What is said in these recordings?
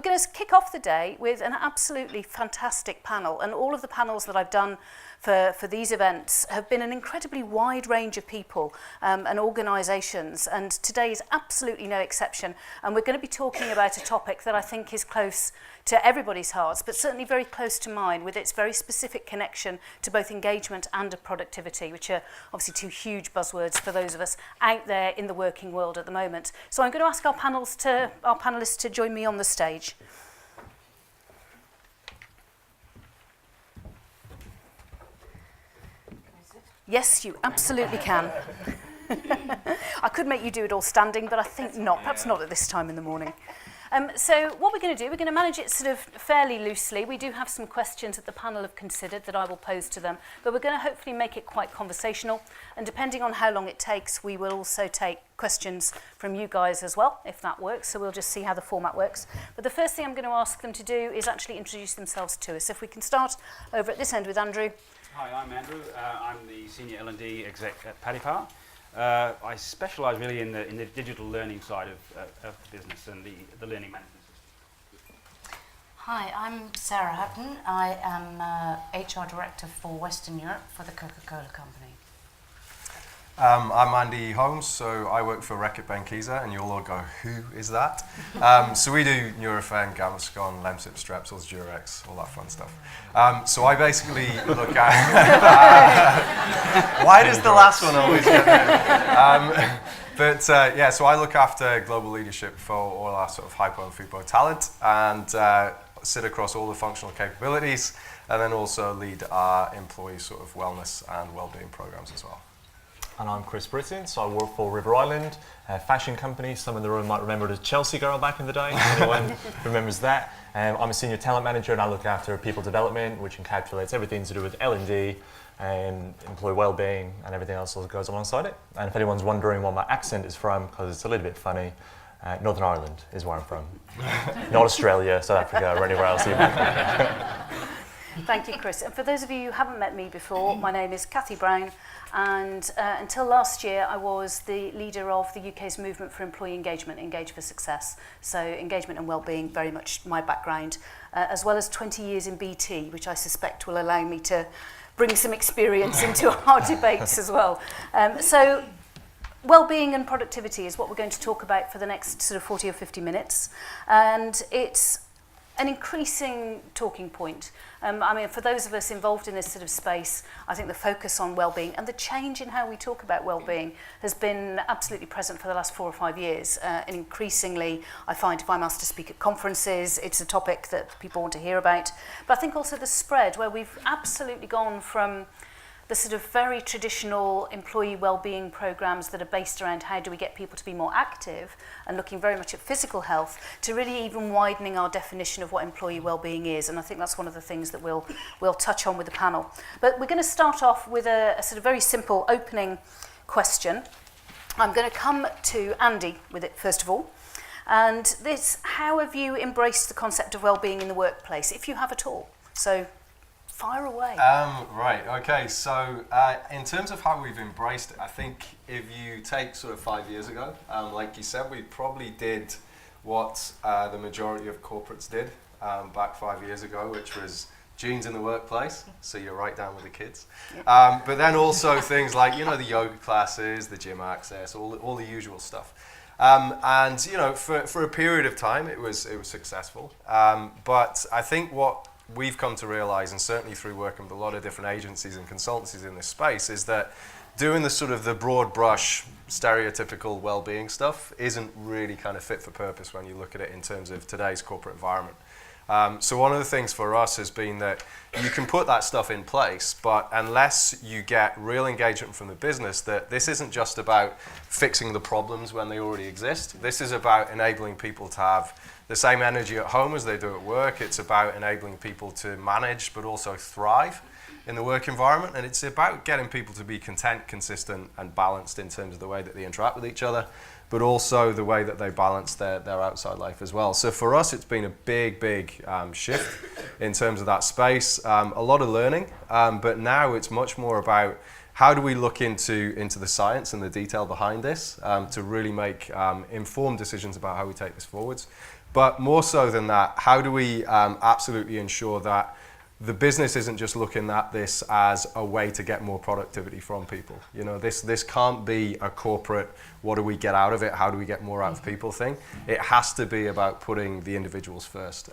we're going to kick off the day with an absolutely fantastic panel, and all of the panels that I've done for these events have been an incredibly wide range of people and organisations, and today is absolutely no exception. And we're going to be talking about a topic that I think is close to everybody's hearts, but certainly very close to mine, with its very specific connection to both engagement and productivity, which are obviously two huge buzzwords for those of us out there in the working world at the moment. So I'm going to ask our panellists to join me on the stage. Yes, you absolutely can. I could make you do it all standing, but I think not, perhaps not at this time in the morning. So what we're going to do, we're going to manage it sort of fairly loosely. We do have some questions that the panel have considered that I will pose to them, but we're going to hopefully make it quite conversational, and depending on how long it takes, we will also take questions from you guys as well, if that works. So we'll just see how the format works. But the first thing I'm going to ask them to do is actually introduce themselves to us. If we can start over at this end with Andrew. Hi, I'm Andrew. I'm the Senior L&D Exec at Paddy. I specialise really in the digital learning side of the business and the learning management system. Hi, I'm Sarah Hutton. I am HR Director for Western Europe for the Coca-Cola company. I'm Andy Holmes, so I work for reckitt, benckiser, and you'll all go, who is that? So we do Nurofen, Gaviscon, Lemsip, Strepsils, Durex, all that fun stuff. So I basically look at... Why does the last one always get there? Yeah, so I look after global leadership for all our sort of hypo and FUPO talent, and sit across all the functional capabilities, and then also lead our employee sort of wellness and wellbeing programs as well. And I'm Chris Britton, so I work for River Island, a fashion company. Some in the room might remember the Chelsea girl back in the day. Anyone remembers that? I'm a senior talent manager, and I look after people development, which encapsulates everything to do with L&D and employee well-being and everything else that goes alongside it. And if anyone's wondering where my accent is from, because it's a little bit funny, Northern Ireland is where I'm from. Not Australia, South Africa, or anywhere else. Thank you, Chris. And for those of you who haven't met me before, my name is Cathy Brown, and until last year I was the leader of the UK's movement for employee engagement, Engage for Success. So engagement and wellbeing, very much my background, as well as 20 years in BT, which I suspect will allow me to bring some experience into our debates as well. So wellbeing and productivity is what we're going to talk about for the next sort of 40 or 50 minutes. And it's an increasing talking point. I mean, for those of us involved in this sort of space, I think the focus on well-being and the change in how we talk about well-being has been absolutely present for the last 4 or 5 years. And increasingly, I find if I'm asked to speak at conferences, it's a topic that people want to hear about. But I think also the spread, where we've absolutely gone from the sort of very traditional employee well-being programs that are based around how do we get people to be more active and looking very much at physical health, to really even widening our definition of what employee well-being is. And I think that's one of the things that we'll touch on with the panel. But we're going to start off with a sort of very simple opening question. I'm going to come to Andy with it first of all. And this, how have you embraced the concept of well-being in the workplace, if you have at all? So fire away. Right, okay, so in terms of how we've embraced it, I think if you take sort of 5 years ago, like you said, we probably did what the majority of corporates did back 5 years ago, which was jeans in the workplace, so you're right down with the kids. But then also things like, you know, the yoga classes, the gym access, all the usual stuff. And, you know, for a period of time, it was successful. But I think what we've come to realize, and certainly through working with a lot of different agencies and consultancies in this space, is that doing the sort of the broad brush stereotypical well-being stuff isn't really kind of fit for purpose when you look at it in terms of today's corporate environment. So one of the things for us has been that you can put that stuff in place, but unless you get real engagement from the business, that this isn't just about fixing the problems when they already exist. This is about enabling people to have the same energy at home as they do at work. It's about enabling people to manage but also thrive in the work environment, and it's about getting people to be content, consistent and balanced in terms of the way that they interact with each other, but also the way that they balance their outside life as well. So for us, it's been a big shift in terms of that space. A lot of learning, but now it's much more about how do we look into the science and the detail behind this to really make informed decisions about how we take this forwards. But more so than that, how do we absolutely ensure that the business isn't just looking at this as a way to get more productivity from people? You know, this can't be a corporate, what do we get out of it, how do we get more out of people thing. It has to be about putting the individuals first.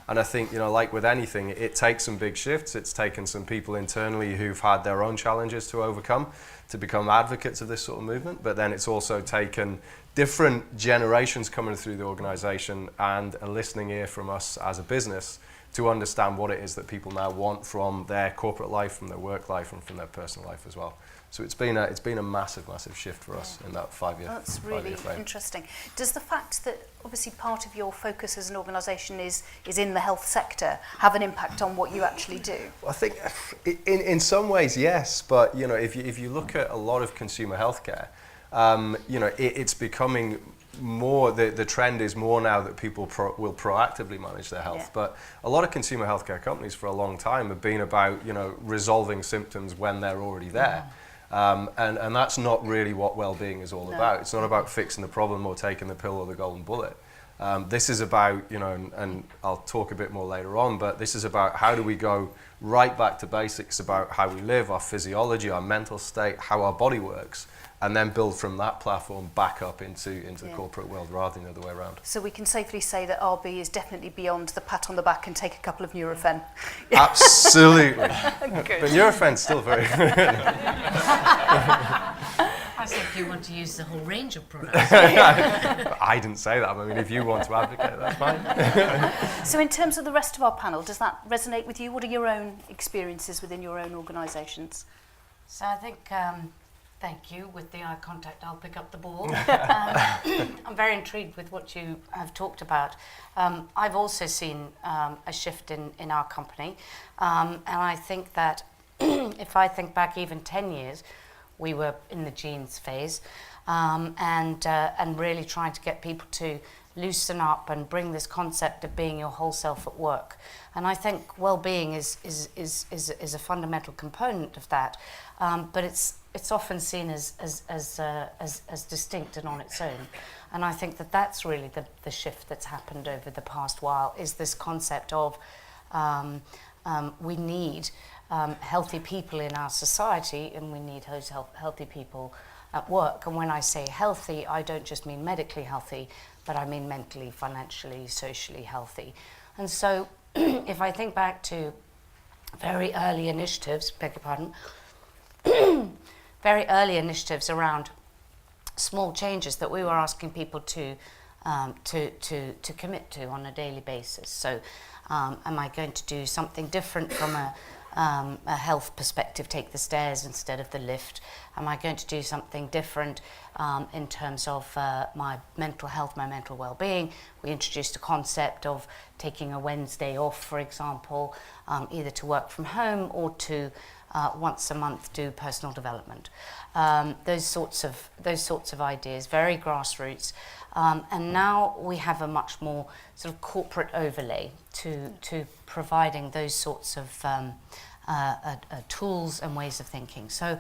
And I think, you know, like with anything, it takes some big shifts. It's taken some people internally who've had their own challenges to overcome to become advocates of this sort of movement. But then it's also taken different generations coming through the organisation and a listening ear from us as a business to understand what it is that people now want from their corporate life, from their work life, and from their personal life as well. So it's been a massive shift for us in that 5 year. That's really interesting. Does the fact that obviously part of your focus as an organisation is in the health sector have an impact on what you actually do? Well, I think in some ways yes, but you know, if you look at a lot of consumer healthcare, you know, it's becoming more, the trend is more now that people will proactively manage their health. Yeah. But a lot of consumer healthcare companies for a long time have been about, you know, resolving symptoms when they're already there. And that's not really what well-being is all about. It's not about fixing the problem or taking the pill or the golden bullet. This is about, you know, and I'll talk a bit more later on, but this is about how do we go right back to basics about how we live, our physiology, our mental state, how our body works, and then build from that platform back up into the corporate world rather than the other way around. So we can safely say that RB is definitely beyond the pat on the back and take a couple of Nurofen. Absolutely. Good. But Eurofen's still very good. I think you want to use the whole range of products. I didn't say that. I mean, if you want to advocate, that's fine. So in terms of the rest of our panel, does that resonate with you? What are your own experiences within your own organisations? So I think, thank you, with the eye contact I'll pick up the ball. I'm very intrigued with what you have talked about. I've also seen a shift in our company, and I think that if I think back even 10 years, we were in the jeans phase, and really trying to get people to loosen up and bring this concept of being your whole self at work. And I think well-being is a fundamental component of that, but it's often seen as distinct and on its own. And I think that that's really the shift that's happened over the past while, is this concept of we need healthy people in our society, and we need those healthy people at work. And when I say healthy, I don't just mean medically healthy, but I mean mentally, financially, socially healthy. And so if I think back to very early initiatives, beg your pardon, very early initiatives around small changes that we were asking people to commit to on a daily basis. So am I going to do something different from a health perspective, take the stairs instead of the lift? Am I going to do something different in terms of my mental health, my mental well-being? We introduced a concept of taking a Wednesday off, for example, either to work from home or to once a month do personal development. Those sorts of ideas, very grassroots. And now we have a much more sort of corporate overlay to providing those sorts of tools and ways of thinking. So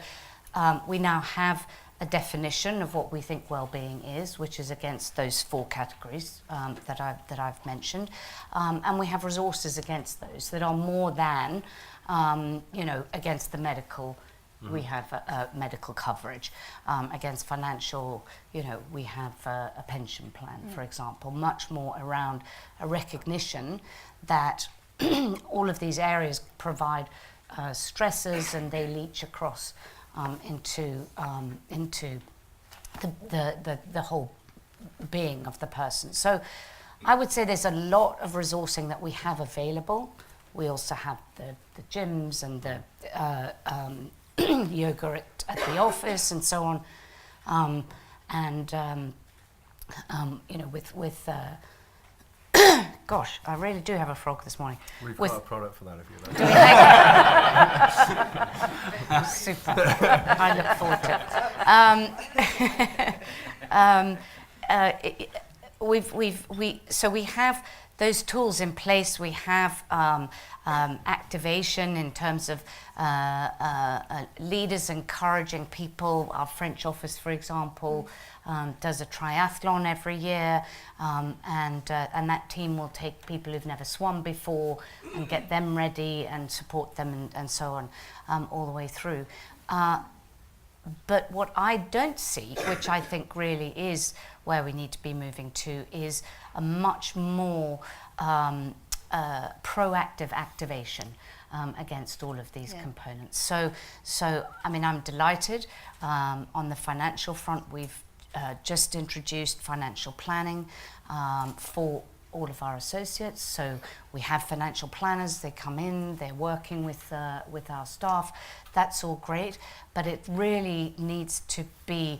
we now have a definition of what we think well-being is, which is against those 4 categories that I've mentioned, and we have resources against those that are more than against the medical. We have medical coverage. Against financial, we have a pension plan, for example, much more around a recognition that all of these areas provide stresses, and they leach across into the whole being of the person. So I would say there's a lot of resourcing that we have available. We also have the gyms and the yoga at the office and so on, with gosh, I really do have a frog this morning. We've got a product for that if you like. Super. I look forward to it. We have those tools in place. We have activation in terms of leaders encouraging people. Our French office, for example, does a triathlon every year, and that team will take people who've never swum before and get them ready and support them and so on, all the way through. But what I don't see, which I think really is where we need to be moving to, is a much more proactive activation against all of these components. So I mean, I'm delighted. On the financial front, we've just introduced financial planning for all of our associates. So we have financial planners, they come in, they're working with our staff. That's all great, but it really needs to be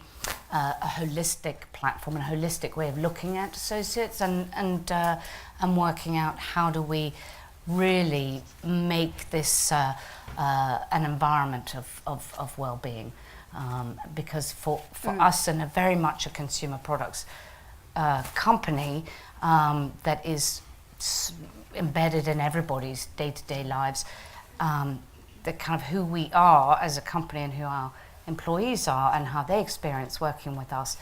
a holistic platform, a holistic way of looking at associates and working out how do we really make this an environment of well-being. Because for us, and very much a consumer products company that is embedded in everybody's day-to-day lives, the kind of who we are as a company and who our employees are and how they experience working with us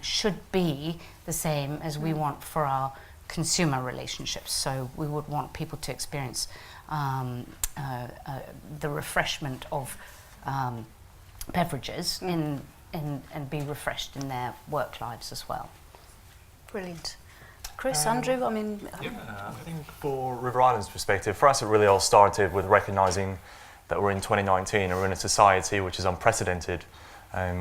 should be the same as we want for our consumer relationships. So we would want people to experience the refreshment of beverages and be refreshed in their work lives as well. Brilliant. Chris, Andrew, I mean... Yeah, I think for River Island's perspective, for us it really all started with recognising that we're in 2019 and we're in a society which is unprecedented.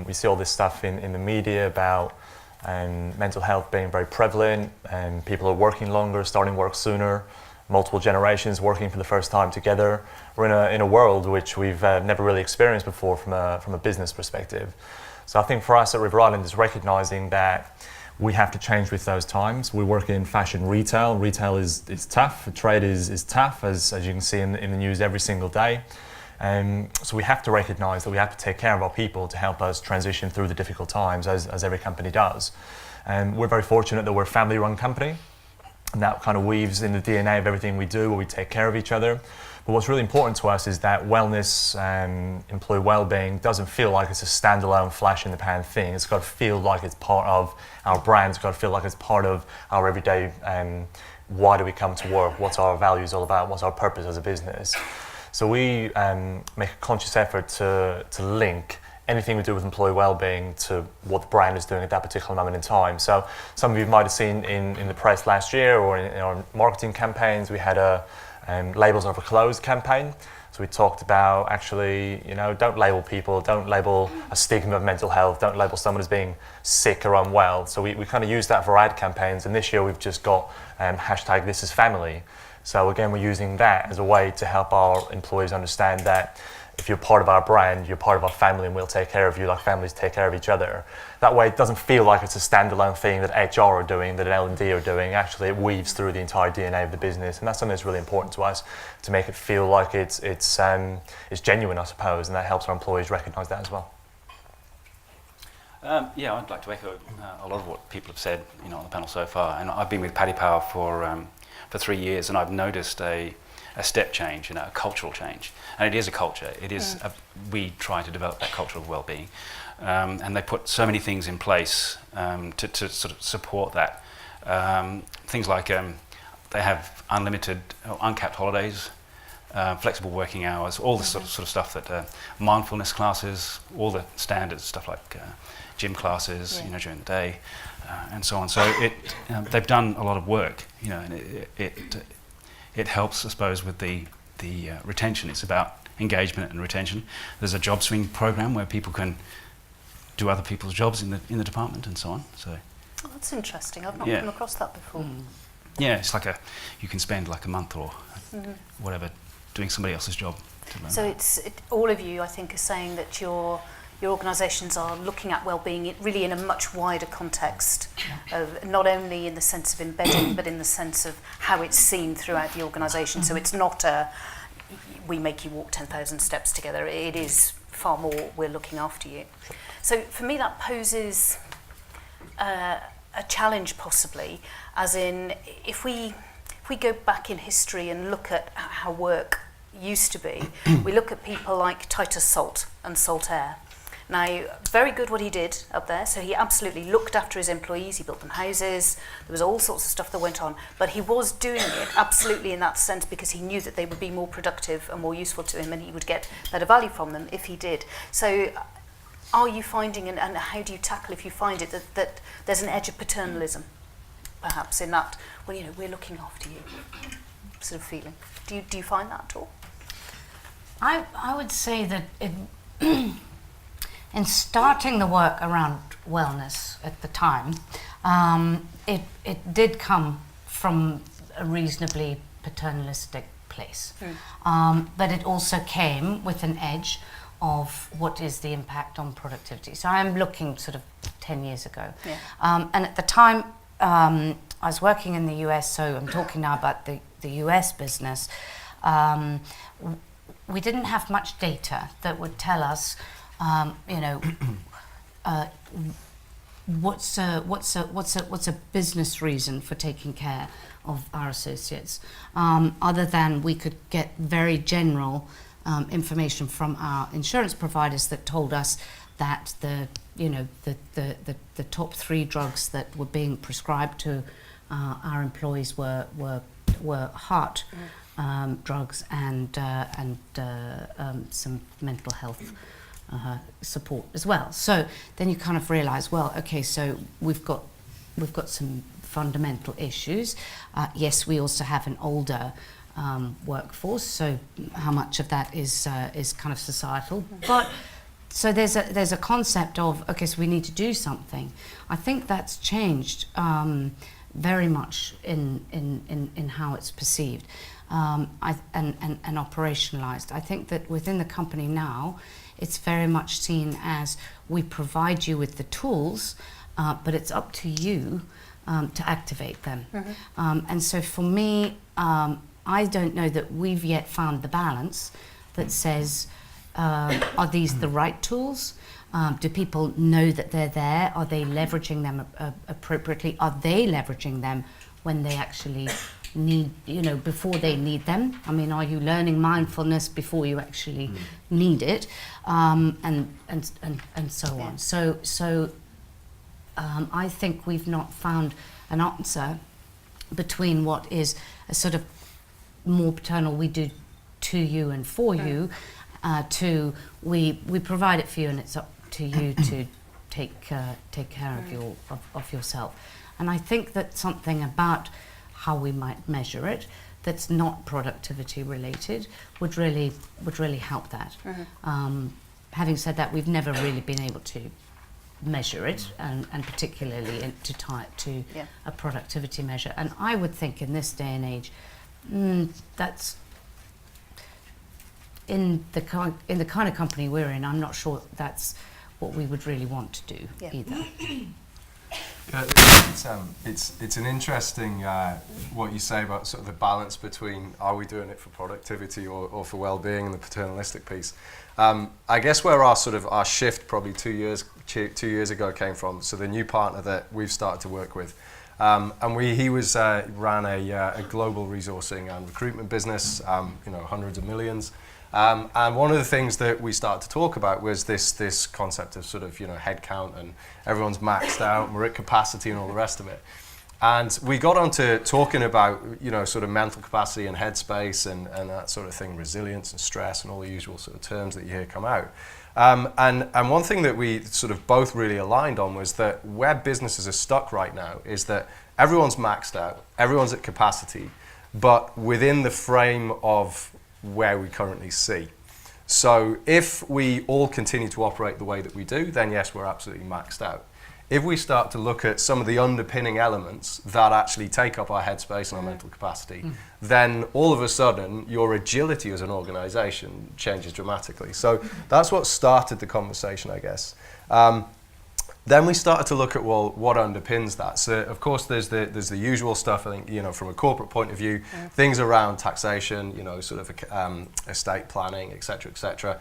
We see all this stuff in the media about mental health being very prevalent, and people are working longer, starting work sooner, multiple generations working for the first time together. We're in a world which we've never really experienced before from a business perspective. So I think for us at River Island is recognising that we have to change with those times. We work in fashion retail. Retail is tough. Trade is tough, as you can see in the news every single day. So we have to recognise that we have to take care of our people to help us transition through the difficult times, as every company does. We're very fortunate that we're a family-run company, and that kind of weaves in the DNA of everything we do, where we take care of each other. But what's really important to us is that wellness and employee well-being doesn't feel like it's a standalone flash-in-the-pan thing. It's got to feel like it's part of our brand. It's got to feel like it's part of our everyday, why do we come to work? What's our values all about? What's our purpose as a business? So we make a conscious effort to link anything we do with employee well-being to what the brand is doing at that particular moment in time. So some of you might have seen in the press last year or in our marketing campaigns, we had a Labels Over Clothes campaign. So we talked about actually, don't label people, don't label a stigma of mental health, don't label someone as being sick or unwell. So we kind of use that for ad campaigns, and this year we've just got hashtag This Is Family. So again, we're using that as a way to help our employees understand that if you're part of our brand, you're part of our family, and we'll take care of you like families take care of each other. That way it doesn't feel like it's a standalone thing that HR are doing, that L&D are doing. Actually, it weaves through the entire DNA of the business, and that's something that's really important to us, to make it feel like it's genuine, I suppose, and that helps our employees recognise that as well. Yeah, I'd like to echo a lot of what people have said, on the panel so far. And I've been with Paddy Power for 3 years, and I've noticed a step change, a cultural change. And it is a culture. It is. We try to develop that culture of well-being, and they put so many things in place to sort of support that. Things like they have unlimited, uncapped holidays, flexible working hours, all the sort of stuff that mindfulness classes, all the standards, stuff like gym classes, during the day, and so on. So they've done a lot of work, and it helps, I suppose, with the retention. It's about engagement and retention. There's a job swing program where people can do other people's jobs in the department and so on. So that's interesting. I've not come across that before. Yeah, it's like you can spend like a month or whatever doing somebody else's job to learn. So all of you, I think, are saying that your organisations are looking at well-being really in a much wider context, of not only in the sense of embedding, but in the sense of how it's seen throughout the organisation. So it's not we make you walk 10,000 steps together. It is far more, we're looking after you. So for me, that poses a challenge, possibly, as in if we if we go back in history and look at how work used to be, we look at people like Titus Salt and Saltaire. Now, very good what he did up there, so he absolutely looked after his employees, he built them houses, there was all sorts of stuff that went on, but he was doing it absolutely in that sense because he knew that they would be more productive and more useful to him, and he would get better value from them if he did. So are you finding, and how do you tackle if you find it, that there's an edge of paternalism, perhaps, in that, well, you know, we're looking after you sort of feeling? Do you find that at all? I would say that in starting the work around wellness at the time, it did come from a reasonably paternalistic place. But it also came with an edge of what is the impact on productivity. So I'm looking sort of 10 years ago. Yeah. And at the time, I was working in the US, so I'm talking now about the US business. We didn't have much data that would tell us, you know, what's a business reason for taking care of our associates, other than we could get very general information from our insurance providers that told us that the top 3 drugs that were being prescribed to our employees were heart drugs and some mental health support as well. So then you kind of realise, well, okay, so we've got some fundamental issues. Yes, we also have an older workforce, so how much of that is kind of societal, but so there's a concept of, okay, so we need to do something. I think that's changed very much in how it's perceived and operationalized. I think that within the company now, it's very much seen as we provide you with the tools, but it's up to you to activate them. And so for me, I don't know that we've yet found the balance that says, are these the right tools? Do people know that they're there? Are they leveraging them appropriately? Are they leveraging them when they actually need, before they need them? I mean, are you learning mindfulness before you actually need it? And so on. So I think we've not found an answer between what is a sort of more paternal, we do to you and for you, to we provide it for you and it's up to you to take care of yourself. And I think that something about how we might measure it that's not productivity related would really help that. Having said that, we've never really been able to measure it, and particularly to tie it to a productivity measure. And I would think in this day and age, that's in the kind of company we're in, I'm not sure that's what we would really want to do either. It's an interesting what you say about sort of the balance between are we doing it for productivity or for well-being and the paternalistic piece. I guess where our shift probably 2 years ago came from. So the new partner that we've started to work with, and he ran a global resourcing and recruitment business, hundreds of millions. And one of the things that we started to talk about was this concept of headcount, and everyone's maxed out, and we're at capacity and all the rest of it. And we got onto talking about, mental capacity and headspace and that sort of thing, resilience and stress and all the usual sort of terms that you hear come out. And one thing that we sort of both really aligned on was that where businesses are stuck right now is that everyone's maxed out, everyone's at capacity, but within the frame of where we currently see. So if we all continue to operate the way that we do, then yes, we're absolutely maxed out. If we start to look at some of the underpinning elements that actually take up our headspace and our mental capacity, then all of a sudden your agility as an organisation changes dramatically. So that's what started the conversation, I guess. Then we started to look at, well, what underpins that? So, of course, there's the usual stuff, I think, from a corporate point of view, things around taxation, estate planning, et cetera,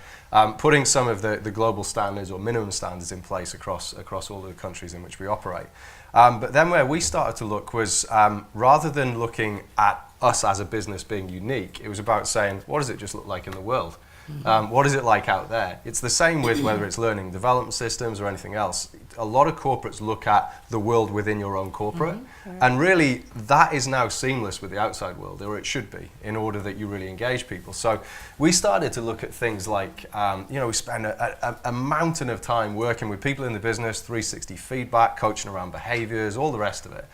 putting some of the global standards or minimum standards in place across all the countries in which we operate. But then where we started to look was, rather than looking at us as a business being unique. It was about saying, what does it just look like in the world? What is it like out there? It's the same with whether it's learning development systems or anything else. A lot of corporates look at the world within your own corporate, and really that is now seamless with the outside world, or it should be, in order that you really engage people. So we started to look at things like, we spend a mountain of time working with people in the business, 360 feedback, coaching around behaviors, all the rest of it.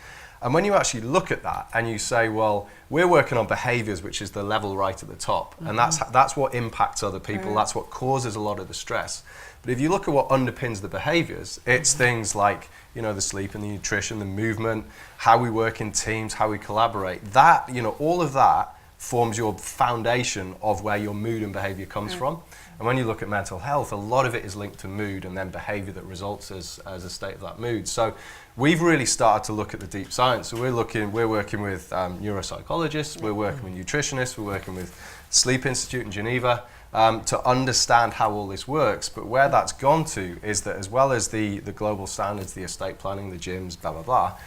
And when you actually look at that and you say, well, we're working on behaviors, which is the level right at the top, and that's what impacts other people, that's what causes a lot of the stress. But if you look at what underpins the behaviors, it's things like, the sleep and the nutrition, the movement, how we work in teams, how we collaborate. That, all of that forms your foundation of where your mood and behavior comes from. And when you look at mental health, a lot of it is linked to mood and then behavior that results as a state of that mood. So we've really started to look at the deep science. So we're working with neuropsychologists, we're working with nutritionists, we're working with Sleep Institute in Geneva to understand how all this works. But where that's gone to is that as well as the global standards, the estate planning, the gyms, blah, blah, blah,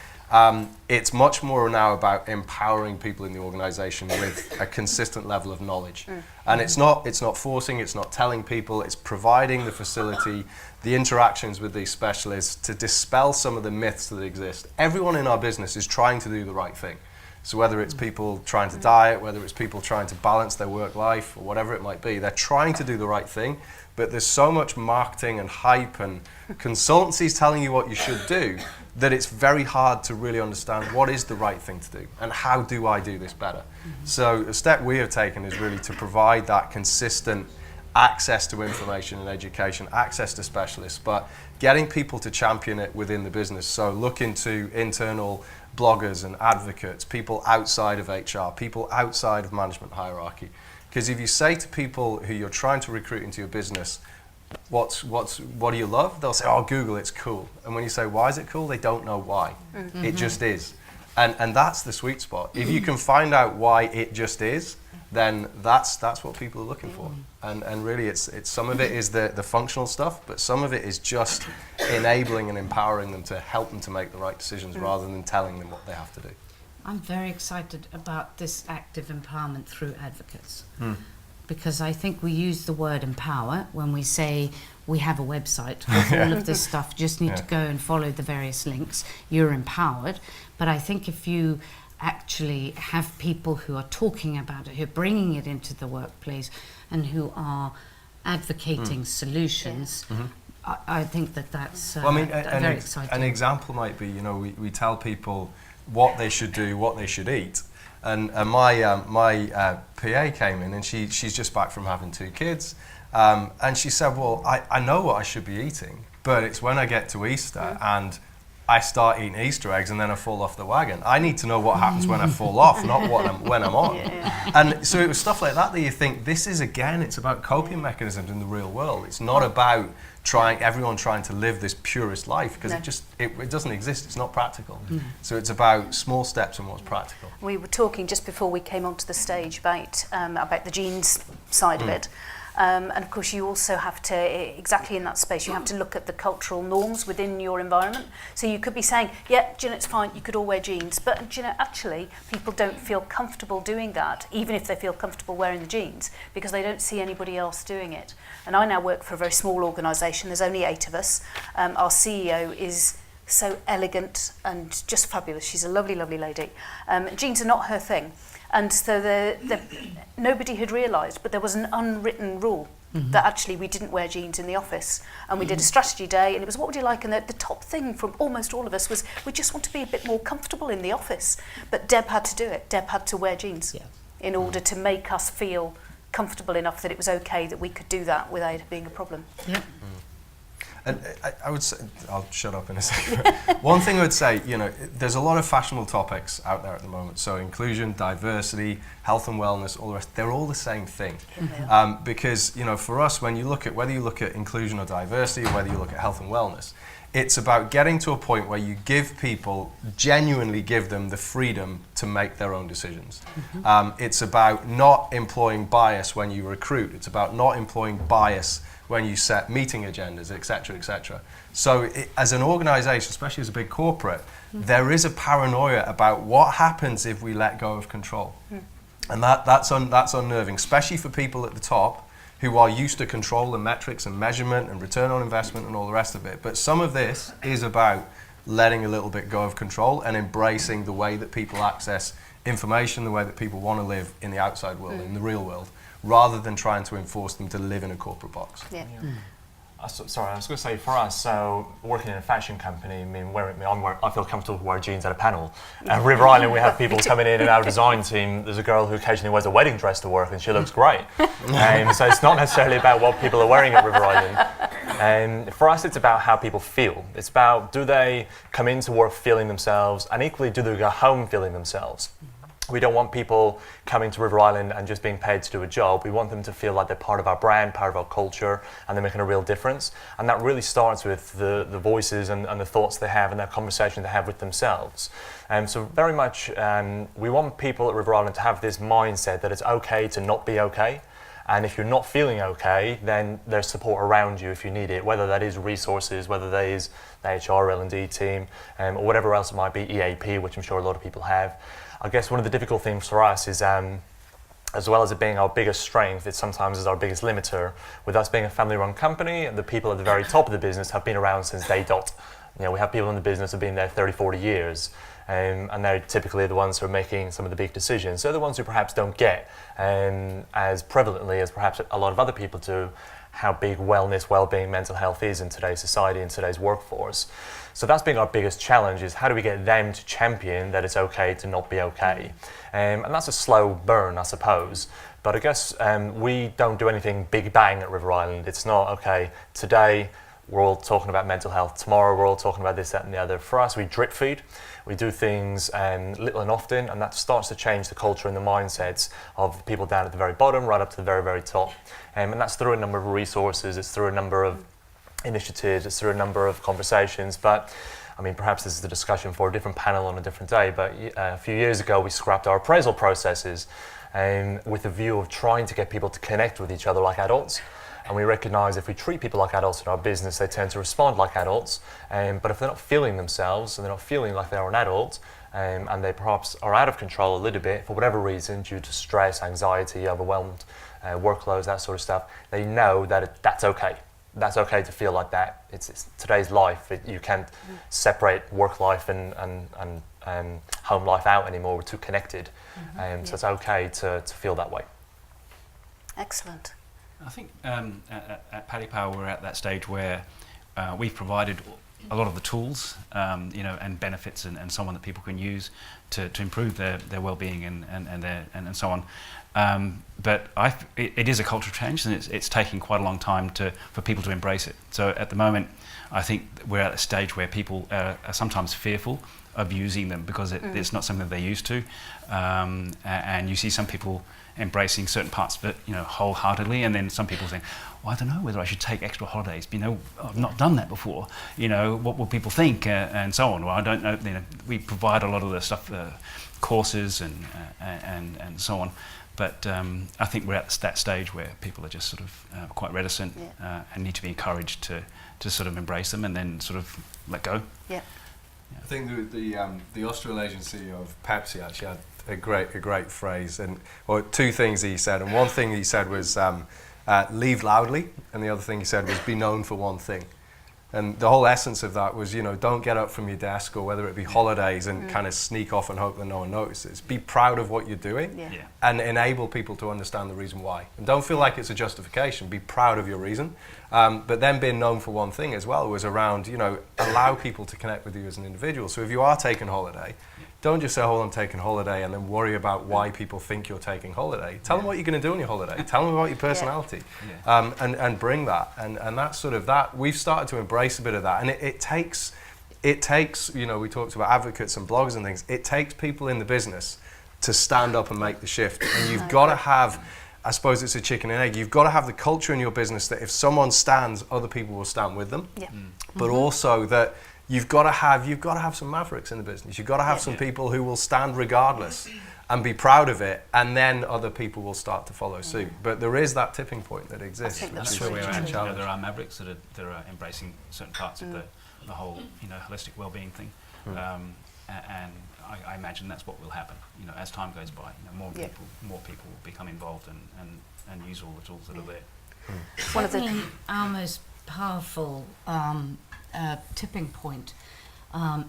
it's much more now about empowering people in the organisation with a consistent level of knowledge. And it's not forcing, it's not telling people, it's providing the facility, the interactions with these specialists to dispel some of the myths that exist. Everyone in our business is trying to do the right thing. So whether it's people trying to diet, whether it's people trying to balance their work life, or whatever it might be, they're trying to do the right thing, but there's so much marketing and hype and consultancies telling you what you should do that it's very hard to really understand what is the right thing to do and how do I do this better. So a step we have taken is really to provide that consistent access to information and education, access to specialists, but getting people to champion it within the business. So look into internal bloggers and advocates, people outside of HR, people outside of management hierarchy. Because if you say to people who you're trying to recruit into your business, what do you love? They'll say, oh, Google, it's cool. And when you say, why is it cool? They don't know why. It just is. And that's the sweet spot. If you can find out why it just is, then that's what people are looking for. And really it's some of it is the functional stuff, but some of it is just enabling and empowering them to help them to make the right decisions rather than telling them what they have to do. I'm very excited about this active empowerment through advocates. Because I think we use the word empower when we say we have a website with all of this stuff, just need to go and follow the various links, you're empowered. But I think if you actually have people who are talking about it, who are bringing it into the workplace and who are advocating solutions, I think that's very exciting. An example might be, we tell people what they should do, what they should eat. And my PA came in and she's just back from having 2 kids. And she said, well, I know what I should be eating, but it's when I get to Easter and I start eating Easter eggs and then I fall off the wagon. I need to know what happens when I fall off, not when I'm on. And so it was stuff like that you think, this is, again, it's about coping mechanisms in the real world. It's not about everyone trying to live this purest life, because it doesn't exist, it's not practical. So it's about small steps and what's practical. We were talking just before we came onto the stage about the genes side of it. And of course you also have to, exactly in that space, you have to look at the cultural norms within your environment. So you could be saying, yeah, it's fine, you could all wear jeans, but actually people don't feel comfortable doing that, even if they feel comfortable wearing the jeans, because they don't see anybody else doing it. And I now work for a very small organisation, there's only 8 of us. Our CEO is so elegant and just fabulous, she's a lovely, lovely lady. Jeans are not her thing. And so nobody had realised, but there was an unwritten rule that actually we didn't wear jeans in the office. And we did a strategy day, and it was, what would you like? And the top thing from almost all of us was, we just want to be a bit more comfortable in the office. But Deb had to do it. Deb had to wear jeans in order to make us feel comfortable enough that it was okay that we could do that without it being a problem. And I would say, I'll shut up in a second. One thing I would say, there's a lot of fashionable topics out there at the moment. So inclusion, diversity, health and wellness, all the rest, they're all the same thing. Because, for us, when you look at, whether you look at inclusion or diversity, or whether you look at health and wellness, it's about getting to a point where you genuinely give them the freedom to make their own decisions. It's about not employing bias when you recruit. It's about not employing bias when you set meeting agendas, etc., etc. So as an organisation, especially as a big corporate, there is a paranoia about what happens if we let go of control. And that's unnerving, especially for people at the top who are used to control and metrics and measurement and return on investment and all the rest of it. But some of this is about letting a little bit go of control and embracing the way that people access information, the way that people want to live in the outside world, in the real world, rather than trying to enforce them to live in a corporate box. Yeah. Sorry, I was going to say, for us, so working in a fashion company, I mean, I feel comfortable to wear jeans at a panel. At River Island, we have people coming in our design team. There's a girl who occasionally wears a wedding dress to work, and she looks great. So it's not necessarily about what people are wearing at River Island. For us, it's about how people feel. It's about, do they come into work feeling themselves, and equally, do they go home feeling themselves? We don't want people coming to River Island and just being paid to do a job. We want them to feel like they're part of our brand, part of our culture, and they're making a real difference. And that really starts with the voices and the thoughts they have and their conversation they have with themselves. So very much, we want people at River Island to have this mindset that it's okay to not be okay. And if you're not feeling okay, then there's support around you if you need it, whether that is resources, whether that is the HR, L&D team, or whatever else it might be, EAP, which I'm sure a lot of people have. I guess one of the difficult things for us is, as well as it being our biggest strength, it sometimes is our biggest limiter. With us being a family-run company, the people at the very top of the business have been around since day dot. You know, we have people in the business who have been there 30, 40 years, and they're typically the ones who are making some of the big decisions. They're the ones who perhaps don't get as prevalently as perhaps a lot of other people do how big wellness, well-being, mental health is in today's society, in today's workforce. So that's been our biggest challenge, is how do we get them to champion that it's okay to not be okay? And that's a slow burn, I suppose. But I guess we don't do anything big bang at River Island. It's not, okay, today we're all talking about mental health, tomorrow we're all talking about this, that and the other. For us, we drip feed. We do things little and often, and that starts to change the culture and the mindsets of the people down at the very bottom, right up to the very, very top. And that's through a number of resources, it's through a number of initiatives, it's through a number of conversations. But I mean, perhaps this is the discussion for a different panel on a different day, but a few years ago we scrapped our appraisal processes with the view of trying to get people to connect with each other like adults. And we recognise if we treat people like adults in our business, they tend to respond like adults. But if they're not feeling themselves and they're not feeling like they're an adult, and they perhaps are out of control a little bit for whatever reason, due to stress, anxiety, overwhelmed workloads, that sort of stuff, they know that that's okay. That's okay to feel like that. It's today's life. You can't separate work life and home life out anymore. We're too connected. So it's okay to feel that way. Excellent. I think at Paddy Power we're at that stage where we've provided a lot of the tools, and benefits and so on that people can use to improve their well-being and so on. But it is a cultural change, and it's taking quite a long time for people to embrace it. So at the moment, I think we're at a stage where people are sometimes fearful of using them because it's not something they're used to, and you see some people embracing certain parts of it, wholeheartedly, and then some people saying, "Well, I don't know whether I should take extra holidays. I've not done that before. What will people think?" And so on. Well, I don't know. We provide a lot of the stuff, courses and so on. But I think we're at that stage where people are just sort of quite reticent and need to be encouraged to sort of embrace them and then sort of let go. Yeah. I think the Australagency of Pepsi actually had a great phrase, or two things he said, and one thing he said was leave loudly, and the other thing he said was be known for one thing. And the whole essence of that was, don't get up from your desk, or whether it be holidays, and kind of sneak off and hope that no one notices. Be proud of what you're doing and enable people to understand the reason why. And don't feel like it's a justification. Be proud of your reason. But then being known for one thing as well was around, allow people to connect with you as an individual. So if you are taking holiday, don't just say, I'm taking holiday, and then worry about why people think you're taking holiday. Tell them what you're going to do on your holiday. Tell them about your personality, and bring that. And that's sort of that. We've started to embrace a bit of that. And it takes, we talked about advocates and bloggers and things. It takes people in the business to stand up and make the shift. And you've got to have, I suppose it's a chicken and egg, you've got to have the culture in your business that if someone stands, other people will stand with them. Yeah. But also that you've got to have some mavericks in the business. You've got to have some people who will stand regardless. and be proud of it, and then other people will start to follow suit. But there is that tipping point that exists. think That's that's where really we're at. true. You know, there are mavericks that are embracing certain parts of the whole, you know, holistic well-being thing, and I imagine that's what will happen. You know, as time goes by, you know, more people will become involved and use all the tools that are there. One of the Certainly our most powerful tipping point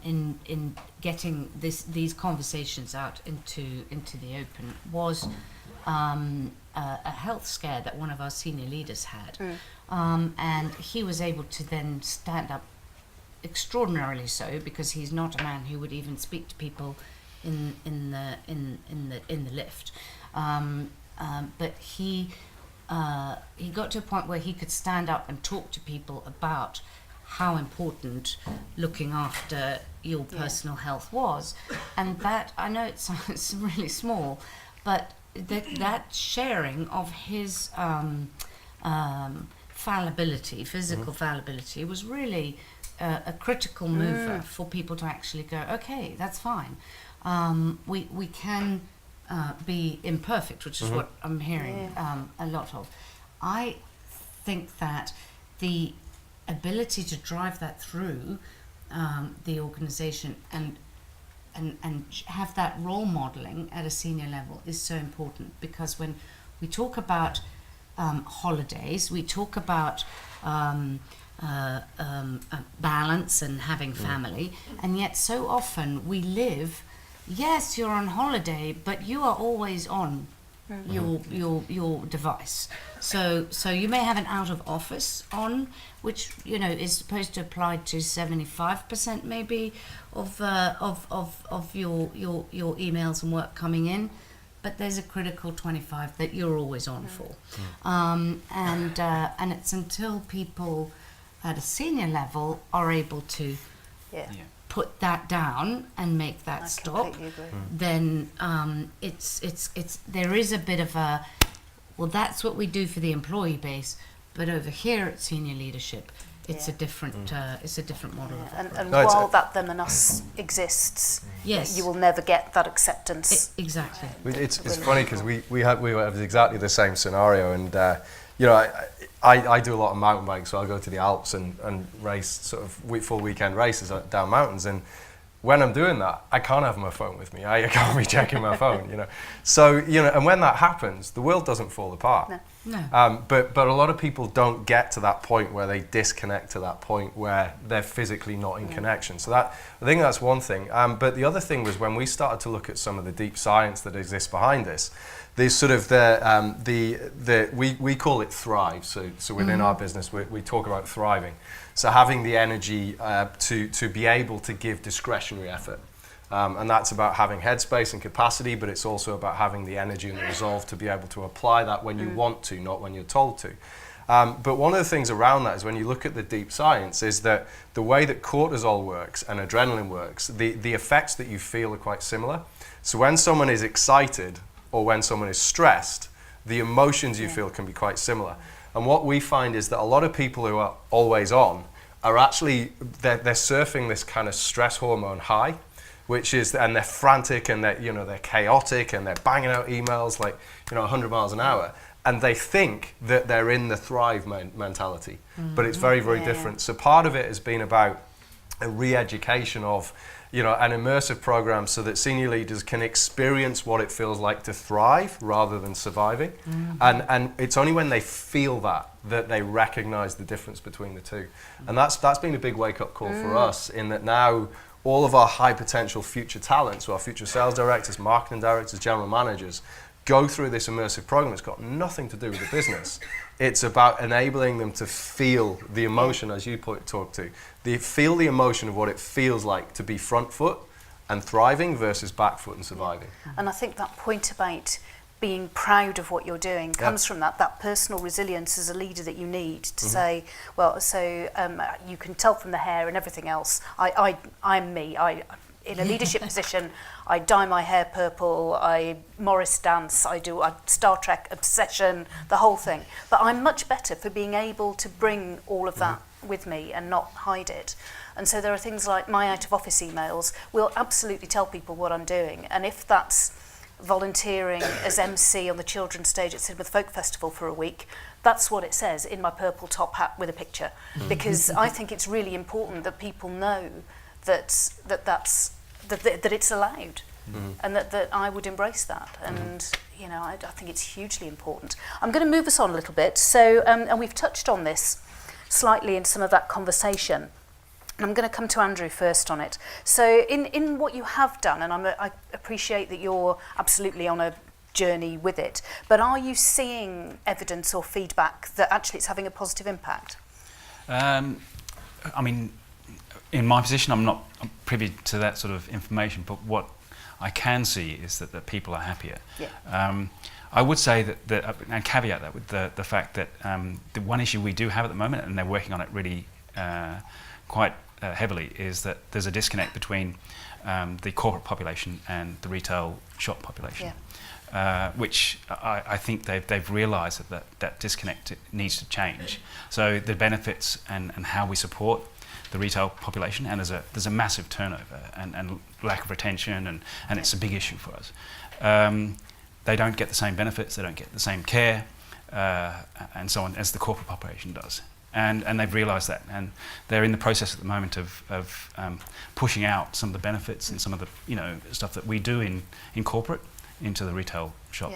in getting these conversations out into the open was a health scare that one of our senior leaders had, and he was able to then stand up extraordinarily so, because he's not a man who would even speak to people in the lift, but he got to a point where he could stand up and talk to people about how important looking after your personal health was. And that, I know it sounds really small, but that sharing of his fallibility, physical fallibility, was really a critical mover for people to actually go, okay, that's fine. We can be imperfect, which is what I'm hearing a lot of. I think that the ability to drive that through the organisation and have that role modelling at a senior level is so important, because when we talk about holidays, we talk about balance and having family, and yet so often we live, yes, you're on holiday, but you are always on your device. So you may have an out of office on, which, you know, is supposed to apply to 75% maybe of your emails and work coming in, but there's a critical 25 that you're always on for. And it's until people at a senior level are able to put that down and make that stop, then it's there is a bit of a, well, that's what we do for the employee base, but over here at senior leadership, it's a different model. And while that them and us exists, you will never get that acceptance. Exactly. It's funny because we have exactly the same scenario, and you know, I do a lot of mountain biking, so I'll go to the Alps and race sort of full weekend races down mountains, and when I'm doing that, I can't have my phone with me. I can't be checking my phone, you know. So, you know, and when that happens, the world doesn't fall apart. No. But a lot of people don't get to that point where they disconnect to that point where they're physically not in connection. So that, I think that's one thing. But the other thing was when we started to look at some of the deep science that exists behind this, there's sort of we call it thrive. So within our business, we talk about thriving. So having the energy to be able to give discretionary effort. And that's about having headspace and capacity, but it's also about having the energy and the resolve to be able to apply that when you want to, not when you're told to. But one of the things around that is when you look at the deep science is that the way that cortisol works and adrenaline works, the effects that you feel are quite similar. So when someone is excited or when someone is stressed, the emotions you feel can be quite similar. And what we find is that a lot of people who are always on are actually, they're surfing this kind of stress hormone high, which is, and they're frantic and they're chaotic and they're banging out emails like, 100 miles an hour. And they think that they're in the thrive mentality, but it's very, very different. So part of it has been about a re-education of, an immersive program so that senior leaders can experience what it feels like to thrive rather than surviving. And it's only when they feel that they recognize the difference between the two. And that's been a big wake-up call for us, in that now all of our high potential future talents, so our future sales directors, marketing directors, general managers, go through this immersive program. It's got nothing to do with the business. It's about enabling them to feel the emotion, as you talked to. Feel the emotion of what it feels like to be front foot and thriving versus back foot and surviving. And I think that point about being proud of what you're doing comes from that personal resilience as a leader that you need to say, well, so you can tell from the hair and everything else, I'm me. In a leadership position, I dye my hair purple, I Morris dance, I do a Star Trek obsession, the whole thing. But I'm much better for being able to bring all of that with me and not hide it. And so there are things like my out of office emails will absolutely tell people what I'm doing. And if that's volunteering as MC on the children's stage at Sidmouth Folk Festival for a week, that's what it says in my purple top hat with a picture. Because I think it's really important that people know that it's allowed, and that I would embrace that. And you know, I think it's hugely important. I'm going to move us on a little bit. So, and we've touched on this slightly in some of that conversation. And I'm going to come to Andrew first on it. So in what you have done, and I appreciate that you're absolutely on a journey with it, but are you seeing evidence or feedback that actually it's having a positive impact? I mean, in my position, I'm not privy to that sort of information, but what I can see is that people are happier. Yeah. I would say that and caveat that with the fact that the one issue we do have at the moment, and they're working on it really quite heavily, is that there's a disconnect between the corporate population and the retail shop population. Yeah. Which I think they've realised that disconnect needs to change. So the benefits and how we support the retail population, and there's a massive turnover and lack of retention, and it's a big issue for us. They don't get the same benefits, they don't get the same care, and so on, as the corporate population does. And they've realised that, and they're in the process at the moment of pushing out some of the benefits and some of the stuff that we do in corporate into the retail shop.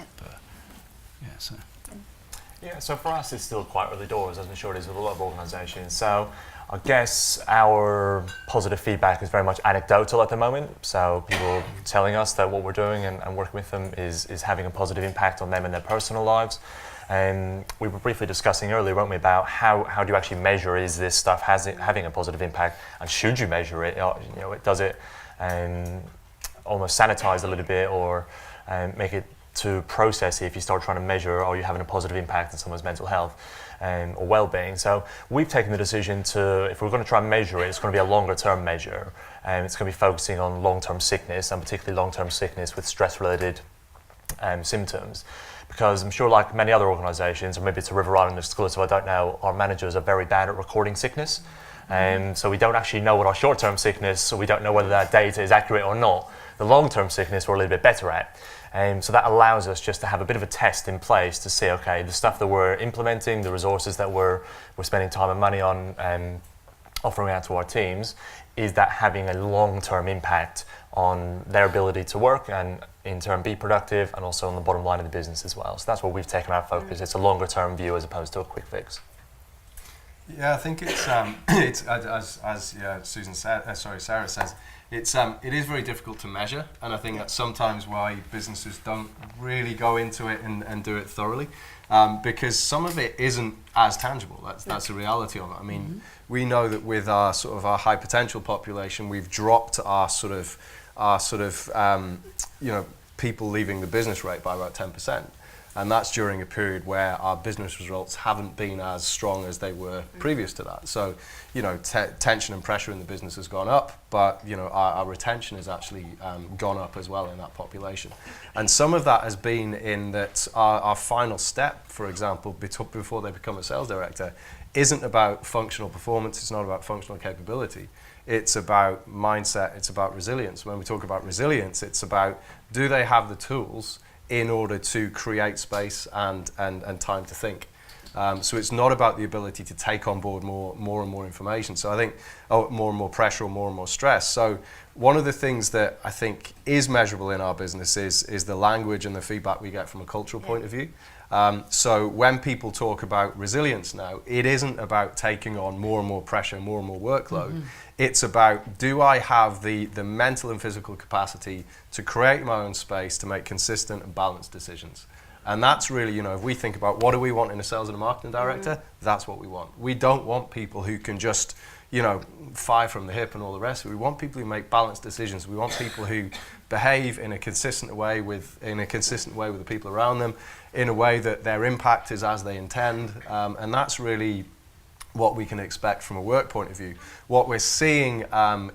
Yeah, so for us it's still quite early doors, as I'm sure it is with a lot of organisations. So I guess our positive feedback is very much anecdotal at the moment. So people telling us that what we're doing and working with them is having a positive impact on them in their personal lives. And we were briefly discussing earlier, weren't we, about how do you actually measure, is this stuff having a positive impact, and should you measure it? Does it almost sanitize a little bit, or make it to process it if you start trying to measure, are you having a positive impact on someone's mental health or well-being? So we've taken the decision to, if we're going to try and measure it, it's going to be a longer term measure, and it's going to be focusing on long-term sickness, and particularly long-term sickness with stress-related symptoms. Because I'm sure, like many other organisations, or maybe it's a River Island exclusive, I don't know, our managers are very bad at recording sickness. So we don't actually know what our short-term sickness, so we don't know whether that data is accurate or not. The long-term sickness we're a little bit better at. So that allows us just to have a bit of a test in place to see, okay, the stuff that we're implementing, the resources that we're spending time and money on offering out to our teams, is that having a long-term impact on their ability to work and in turn be productive, and also on the bottom line of the business as well. So that's what we've taken our focus. It's a longer-term view as opposed to a quick fix. Yeah, I think it's as Susan said, Sarah says, it is very difficult to measure, and I think that's sometimes why businesses don't really go into it and do it thoroughly, because some of it isn't as tangible. That's the reality of it. I mean, we know that with our high potential population, we've dropped our people leaving the business rate by about 10%. And that's during a period where our business results haven't been as strong as they were previous to that. So, tension and pressure in the business has gone up, but, our retention has actually gone up as well in that population. And some of that has been in that our final step, for example, before they become a sales director, isn't about functional performance, it's not about functional capability. It's about mindset, it's about resilience. When we talk about resilience, it's about, do they have the tools in order to create space and time to think. So it's not about the ability to take on board more and more information. So I think more and more pressure or more stress. So one of the things that I think is measurable in our business is the language and the feedback we get from a cultural point of view. So when people talk about resilience now, it isn't about taking on more and more pressure, more and more workload. It's about, do I have the mental and physical capacity to create my own space to make consistent and balanced decisions? And that's really, if we think about what do we want in a sales and a marketing director, that's what we want. We don't want people who can just, fire from the hip and all the rest. We want people who make balanced decisions. We want people who behave in a consistent way with the people around them, in a way that their impact is as they intend. And that's really what we can expect from a work point of view. What we're seeing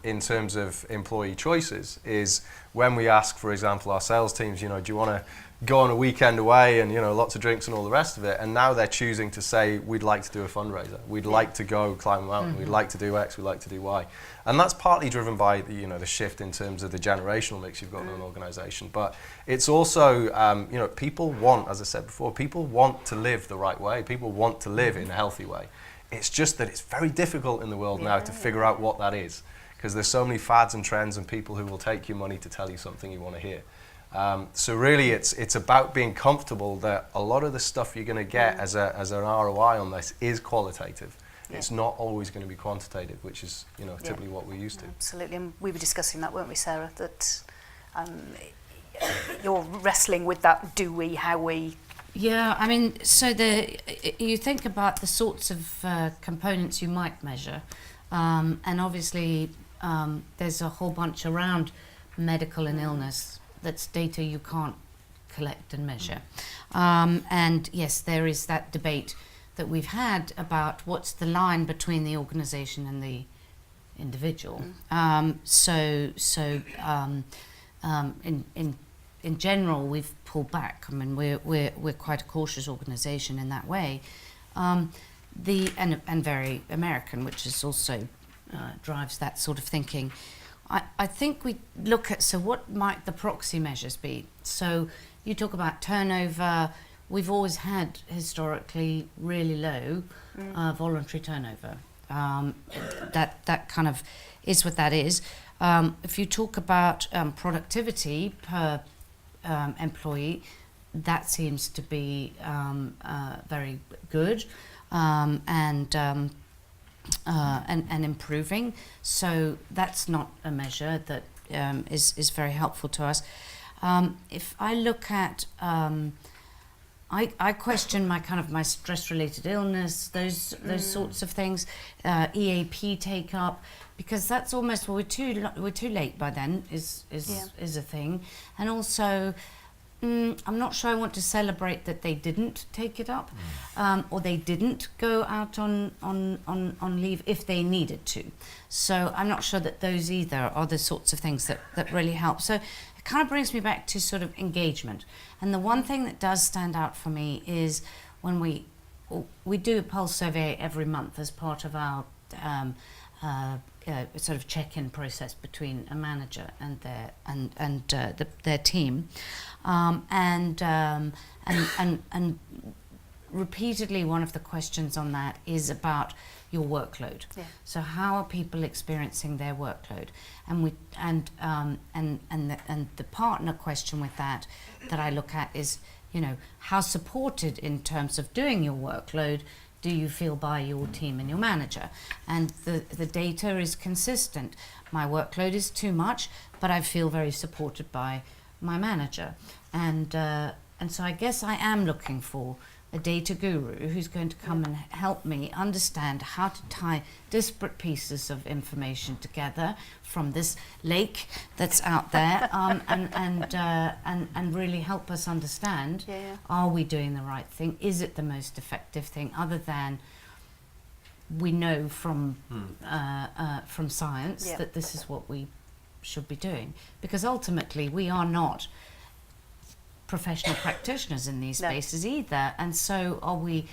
in terms of employee choices is when we ask, for example, our sales teams, do you want to go on a weekend away and, lots of drinks and all the rest of it, and now they're choosing to say, we'd like to do a fundraiser, we'd like to go climb a mountain, we'd like to do X, we'd like to do Y. And that's partly driven by the shift in terms of the generational mix you've got in an organisation. But it's also, people want, as I said before, people want to live the right way. People want to live in a healthy way. It's just that it's very difficult in the world now to figure out what that is, because there's so many fads and trends and people who will take your money to tell you something you want to hear. So really it's about being comfortable that a lot of the stuff you're going to get as an ROI on this is qualitative. It's not always going to be quantitative, which is typically what we're used to. Absolutely, and we were discussing that, weren't we, Sarah, that you're wrestling with that do we, how we. Yeah, I mean, so you think about the sorts of components you might measure, and obviously there's a whole bunch around medical and illness that's data you can't collect and measure. And yes, there is that debate that we've had about what's the line between the organisation and the individual. In general, we've pulled back. I mean, we're quite a cautious organisation in that way, and very American, which is also drives that sort of thinking. I think we look at, so what might the proxy measures be? So you talk about turnover. We've always had historically really low voluntary turnover. That kind of is what that is. If you talk about productivity per employee, that seems to be very good and improving. So that's not a measure that is very helpful to us. If I look at I question my stress-related illness, those sorts of things, EAP take up, because that's almost, well, we're too late by then is a thing, and also I'm not sure I want to celebrate that they didn't take it up, or they didn't go out on leave if they needed to. So I'm not sure that those either are the sorts of things that really help. So it kind of brings me back to sort of engagement. And the one thing that does stand out for me is when we do a pulse survey every month as part of our sort of check-in process between a manager and their team, and repeatedly one of the questions on that is about your workload. Yeah. So how are people experiencing their workload? And the partner question with that I look at is, how supported in terms of doing your workload do you feel by your team and your manager? And the data is consistent. My workload is too much, but I feel very supported by my manager. And so I guess I am looking for a data guru who's going to come and help me understand how to tie disparate pieces of information together from this lake that's out there, and really help us understand, are we doing the right thing? Is it the most effective thing, other than we know from science that this is what we should be doing? Because ultimately we are not professional practitioners in these spaces either, and so are we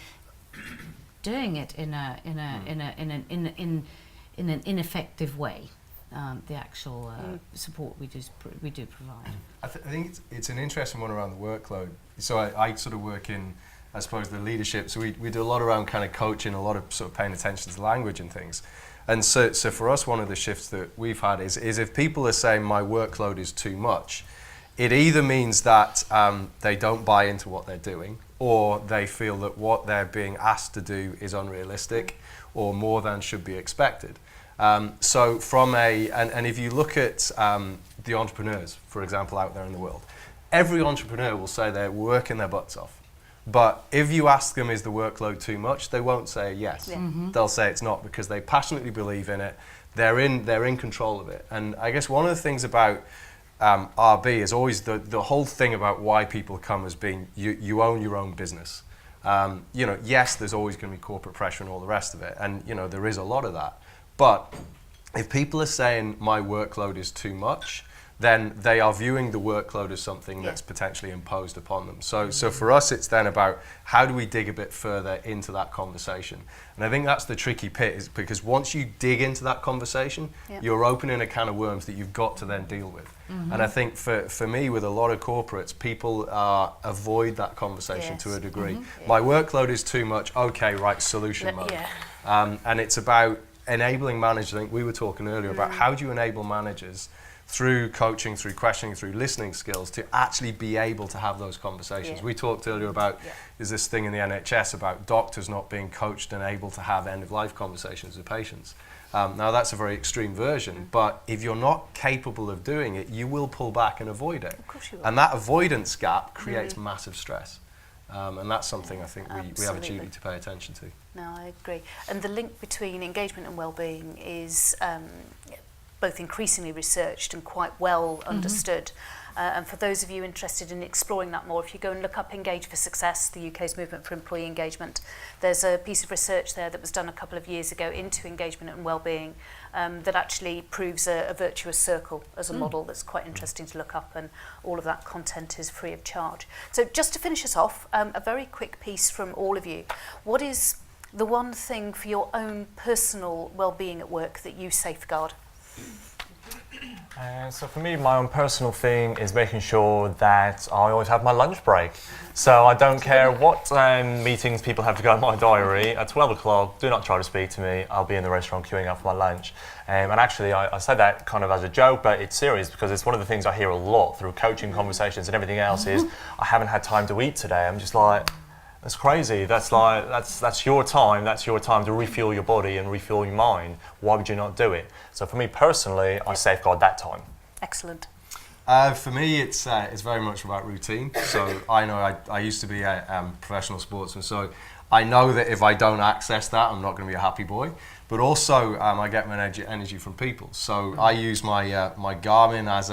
doing it in an ineffective way? The actual support we do provide. I think it's an interesting one around the workload. So I sort of work in, I suppose, the leadership. So we do a lot around kind of coaching, a lot of sort of paying attention to language and things. And so for us, one of the shifts that we've had is if people are saying my workload is too much, it either means that they don't buy into what they're doing, or they feel that what they're being asked to do is unrealistic or more than should be expected. So from and if you look at the entrepreneurs, for example, out there in the world, every entrepreneur will say they're working their butts off. But if you ask them, is the workload too much, they won't say yes. Yeah. Mm-hmm. They'll say it's not, because they passionately believe in it. They're in control of it. And I guess one of the things about RB is always the whole thing about why people come as being you own your own business. You know, yes, there's always going to be corporate pressure and all the rest of it, and you know, there is a lot of that. But if people are saying my workload is too much, then they are viewing the workload as something that's potentially imposed upon them. So for us, it's then about how do we dig a bit further into that conversation. And I think that's the tricky bit, is because once you dig into that conversation, you're opening a can of worms that you've got to then deal with. And I think for me, with a lot of corporates, people avoid that conversation to a degree. My workload is too much, okay, right, solution mode. And it's about enabling managers. I think we were talking earlier about how do you enable managers through coaching, through questioning, through listening skills, to actually be able to have those conversations. We talked earlier about, there's this thing in the NHS about doctors not being coached and able to have end-of-life conversations with patients. Now that's a very extreme version, but if you're not capable of doing it, you will pull back and avoid it. Of course you will. And that avoidance gap creates massive stress. And that's something I think we have a duty to pay attention to. No, I agree. And the link between engagement and well-being is both increasingly researched and quite well understood. And for those of you interested in exploring that more, if you go and look up Engage for Success, the UK's movement for employee engagement, there's a piece of research there that was done a couple of years ago into engagement and well-being that actually proves a virtuous circle as a model that's quite interesting to look up, and all of that content is free of charge. So just to finish us off, a very quick piece from all of you. What is the one thing for your own personal well-being at work that you safeguard? So for me, my own personal thing is making sure that I always have my lunch break. So I don't care what meetings people have to go in my diary. At 12 o'clock, do not try to speak to me. I'll be in the restaurant queuing up for my lunch. And actually, I said that kind of as a joke, but it's serious, because it's one of the things I hear a lot through coaching conversations and everything else is, I haven't had time to eat today. I'm just like, that's crazy. That's your time. That's your time to refuel your body and refuel your mind. Why would you not do it? So for me personally, I safeguard that time. Excellent. For me, it's very much about routine. So I know I used to be a professional sportsman, so I know that if I don't access that, I'm not going to be a happy boy. But also, I get my energy from people. So I use my my Garmin as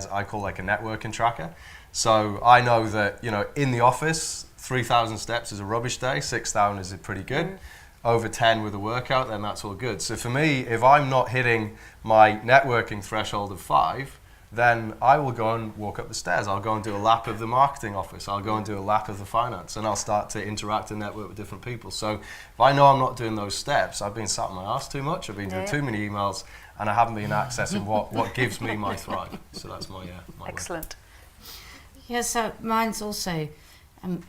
I call like a networking tracker. So I know that, you know, in the office, 3,000 steps is a rubbish day, 6,000 is pretty good. Over 10 with a workout, then that's all good. So for me, if I'm not hitting my networking threshold of 5, then I will go and walk up the stairs. I'll go and do a lap of the marketing office. I'll go and do a lap of the finance, and I'll start to interact and network with different people. So if I know I'm not doing those steps, I've been sat on my ass too much, I've been doing too many emails, and I haven't been accessing what gives me my thrive. So that's my way. Excellent. Yeah, so mine's also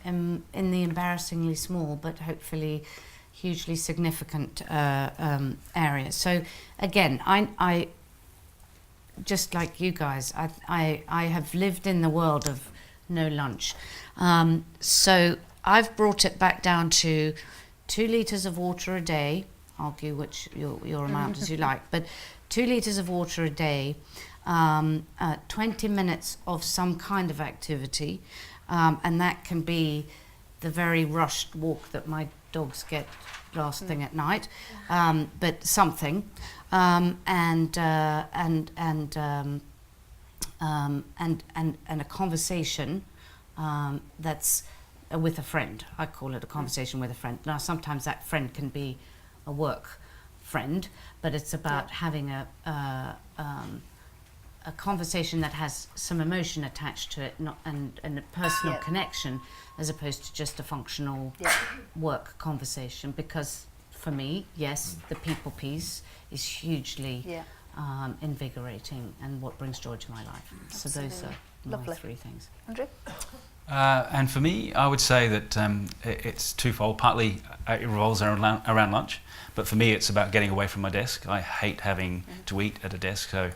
in the embarrassingly small, but hopefully hugely significant area. So again, I just like you guys, I have lived in the world of no lunch. So I've brought it back down to 2 litres of water a day, argue which your amount as you like, but 2 litres of water a day, 20 minutes of some kind of activity, and that can be the very rushed walk that my dogs get last thing at night, but something, and a conversation that's with a friend. I call it a conversation with a friend. Now, sometimes that friend can be a work friend, but it's about having a conversation that has some emotion attached to it, and a personal connection, as opposed to just a functional work conversation. Because for me, yes, the people piece is hugely invigorating and what brings joy to my life. Absolutely. So those are my 3 things. Andrew? And for me, I would say that it's twofold. Partly it revolves around lunch, but for me it's about getting away from my desk. I hate having to eat at a desk, so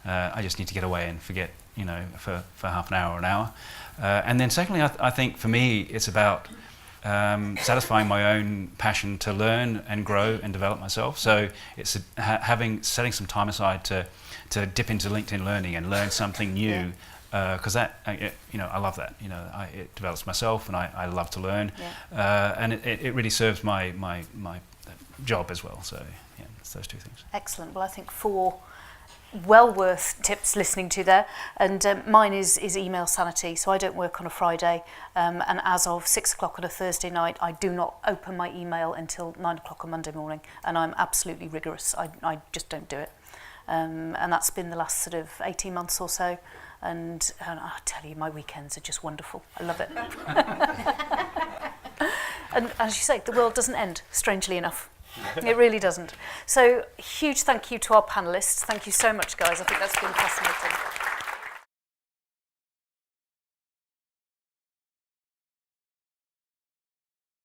I just need to get away and forget, you know, for half an hour or an hour. And then secondly, I think for me it's about satisfying my own passion to learn and grow and develop myself. So it's setting some time aside to dip into LinkedIn Learning and learn something new. Because you know, I love that. You know, it develops myself, and I love to learn, and it really serves my job as well. So yeah, it's those 2 things. Excellent. Well, I think for well worth tips listening to there. And mine is email sanity. So I don't work on a Friday. And as of 6 o'clock on a Thursday night, I do not open my email until 9 o'clock on Monday morning. And I'm absolutely rigorous. I just don't do it. And that's been the last sort of 18 months or so. And I tell you, my weekends are just wonderful. I love it. And as you say, the world doesn't end, strangely enough. It really doesn't. So huge thank you to our panellists. Thank you so much, guys. I think that's been fascinating.